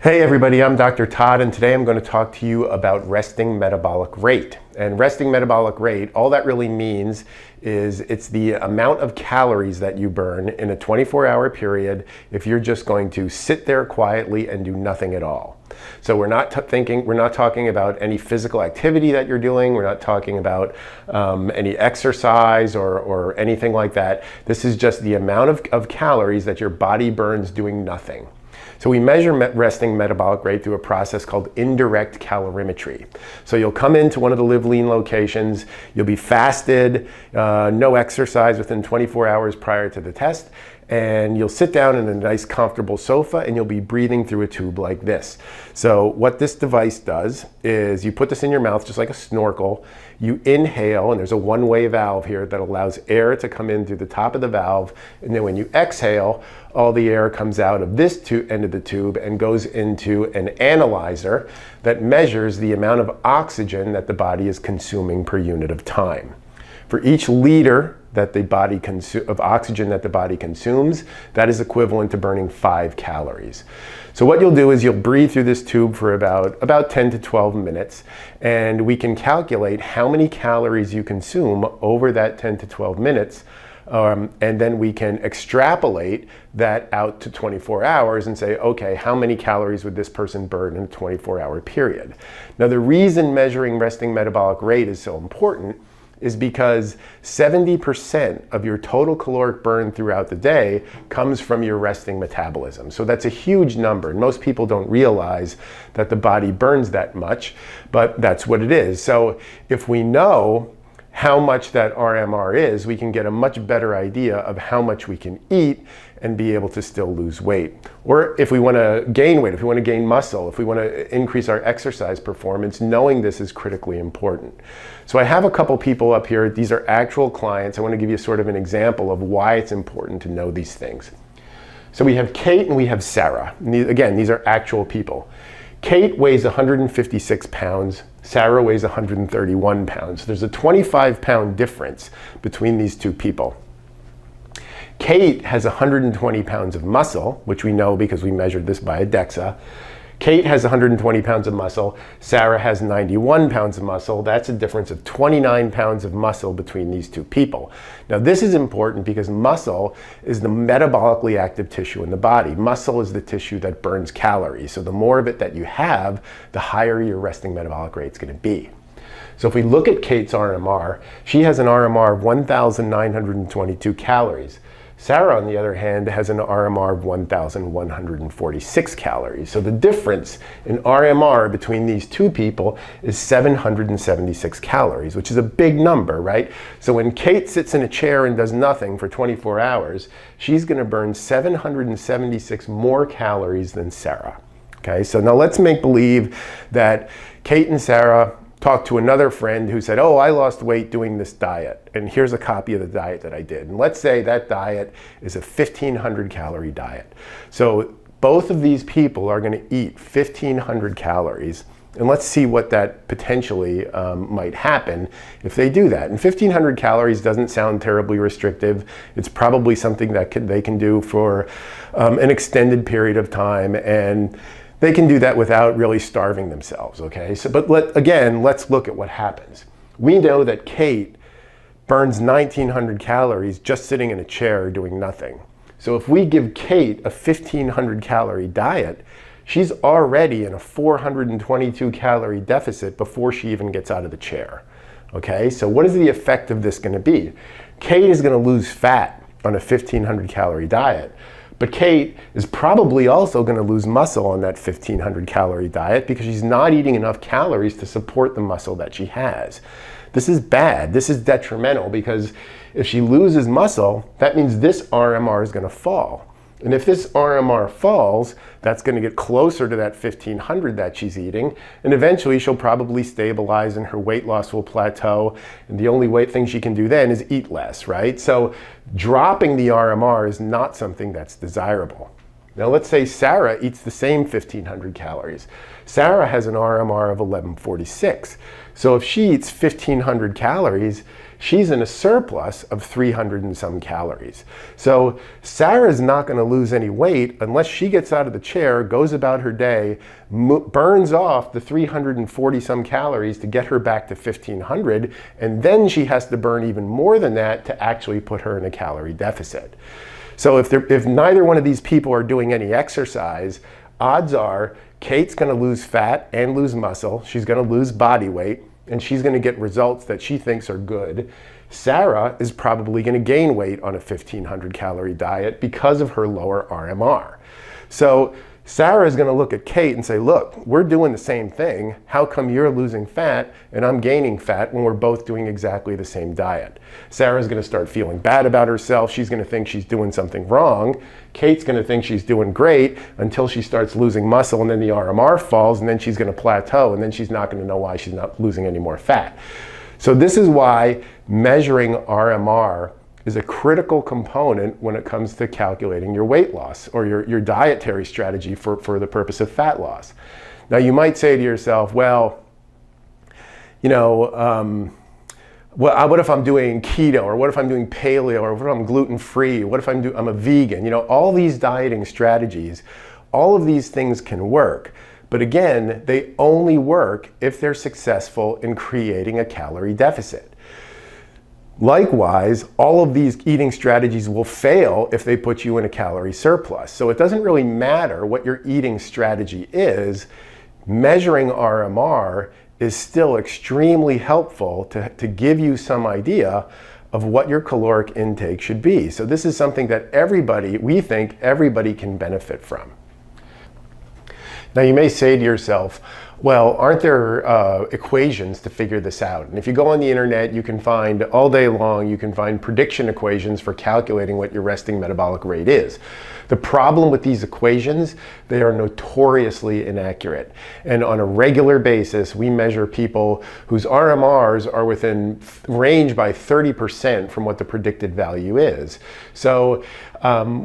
Hey everybody, I'm Dr. Todd, and today I'm going to talk to you about resting metabolic rate. And resting metabolic rate, all that really means is it's the amount of calories that you burn in a 24-hour period if you're just going to sit there quietly and do nothing at all. So we're not talking about any physical activity that you're doing. We're not talking about any exercise or anything like that. This is just the amount of calories that your body burns doing nothing. So we measure resting metabolic rate through a process called indirect calorimetry. So you'll come into one of the Live Lean locations, you'll be fasted, no exercise within 24 hours prior to the test, and you'll sit down in a nice comfortable sofa and you'll be breathing through a tube like this. So what this device does is you put this in your mouth just like a snorkel, you inhale, and there's a one-way valve here that allows air to come in through the top of the valve, and then when you exhale, all the air comes out of this end of the tube and goes into an analyzer that measures the amount of oxygen that the body is consuming per unit of time. For each liter that the body of oxygen that the body consumes, that is equivalent to burning 5 calories. So what you'll do is you'll breathe through this tube for about 10 to 12 minutes, and we can calculate how many calories you consume over that 10 to 12 minutes, and then we can extrapolate that out to 24 hours and say, okay, how many calories would this person burn in a 24-hour period? Now, the reason measuring resting metabolic rate is so important is because 70% of your total caloric burn throughout the day comes from your resting metabolism. So that's a huge number. And most people don't realize that the body burns that much, but that's what it is. So if we know how much that RMR is, we can get a much better idea of how much we can eat and be able to still lose weight. Or if we want to gain weight, if we want to gain muscle, if we want to increase our exercise performance, knowing this is critically important. So I have a couple people up here. These are actual clients. I want to give you sort of an example of why it's important to know these things. So we have Kate and we have Sarah. Again, these are actual people. Kate weighs 156 pounds. Sarah weighs 131 pounds. There's a 25-pound difference between these two people. Kate has 120 pounds of muscle, which we know because we measured this by a DEXA. Kate has 120 pounds of muscle. Sarah has 91 pounds of muscle. That's a difference of 29 pounds of muscle between these two people. Now, this is important because muscle is the metabolically active tissue in the body. Muscle is the tissue that burns calories. So the more of it that you have, the higher your resting metabolic rate is going to be. So if we look at Kate's RMR, she has an RMR of 1,922 calories. Sarah, on the other hand, has an RMR of 1,146 calories. So the difference in RMR between these two people is 776 calories, which is a big number, right? So when Kate sits in a chair and does nothing for 24 hours, she's going to burn 776 more calories than Sarah. Okay, so now let's make believe that Kate and Sarah talked to another friend who said, oh, I lost weight doing this diet, and here's a copy of the diet that I did. And let's say that diet is a 1,500 calorie diet. So both of these people are going to eat 1,500 calories, and let's see what that potentially might happen if they do that. And 1,500 calories doesn't sound terribly restrictive. It's probably something that they can do for an extended period of time, and they can do that without really starving themselves, okay? So, but let's look at what happens. We know that Kate burns 1,900 calories just sitting in a chair doing nothing. So if we give Kate a 1,500 calorie diet, she's already in a 422 calorie deficit before she even gets out of the chair, okay? So what is the effect of this going to be? Kate is going to lose fat on a 1,500 calorie diet. But Kate is probably also going to lose muscle on that 1,500 calorie diet because she's not eating enough calories to support the muscle that she has. This is bad. This is detrimental because if she loses muscle, that means this RMR is going to fall. And if this RMR falls, that's going to get closer to that 1,500 that she's eating, and eventually she'll probably stabilize and her weight loss will plateau, and the only thing she can do then is eat less, right? So dropping the RMR is not something that's desirable. Now let's say Sarah eats the same 1,500 calories. Sarah has an RMR of 1146. So if she eats 1,500 calories, she's in a surplus of 300 and some calories. So Sarah's not going to lose any weight unless she gets out of the chair, goes about her day, burns off the 340 some calories to get her back to 1,500, and then she has to burn even more than that to actually put her in a calorie deficit. So if neither one of these people are doing any exercise, odds are Kate's going to lose fat and lose muscle. She's going to lose body weight, and she's going to get results that she thinks are good. Sarah is probably going to gain weight on a 1,500 calorie diet because of her lower RMR. So Sarah is going to look at Kate and say, look, we're doing the same thing. How come you're losing fat and I'm gaining fat when we're both doing exactly the same diet? Sarah's going to start feeling bad about herself. She's going to think she's doing something wrong. Kate's going to think she's doing great until she starts losing muscle, and then the RMR falls, and then she's going to plateau, and then she's not going to know why she's not losing any more fat. So this is why measuring RMR is a critical component when it comes to calculating your weight loss or your dietary strategy for the purpose of fat loss. Now you might say to yourself, well, what if I'm doing keto, or what if I'm doing paleo, or what if I'm gluten-free, what if I'm a vegan? All these dieting strategies, all of these things can work. But again, they only work if they're successful in creating a calorie deficit. Likewise, all of these eating strategies will fail if they put you in a calorie surplus. So it doesn't really matter what your eating strategy is. Measuring RMR is still extremely helpful to give you some idea of what your caloric intake should be. So this is something that we think everybody can benefit from. Now you may say to yourself, well, aren't there equations to figure this out? And if you go on the internet, you can find all day long, you can find prediction equations for calculating what your resting metabolic rate is. The problem with these equations, they are notoriously inaccurate. And on a regular basis, we measure people whose RMRs are within range by 30% from what the predicted value is. So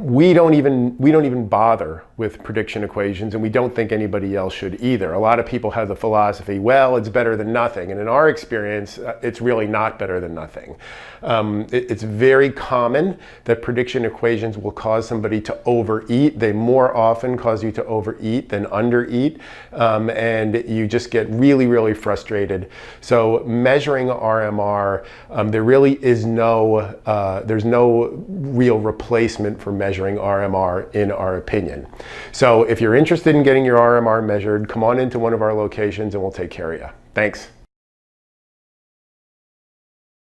we don't even bother with prediction equations, and we don't think anybody else should either. A lot of people have the philosophy, well, it's better than nothing. And in our experience, it's really not better than nothing. It's very common that prediction equations will cause somebody to overeat. They more often cause you to overeat than undereat, and you just get really, really frustrated. So measuring RMR, there really is there's no real replacement for measuring RMR in our opinion. So if you're interested in getting your RMR measured, come on into one of our locations and we'll take care of you. Thanks.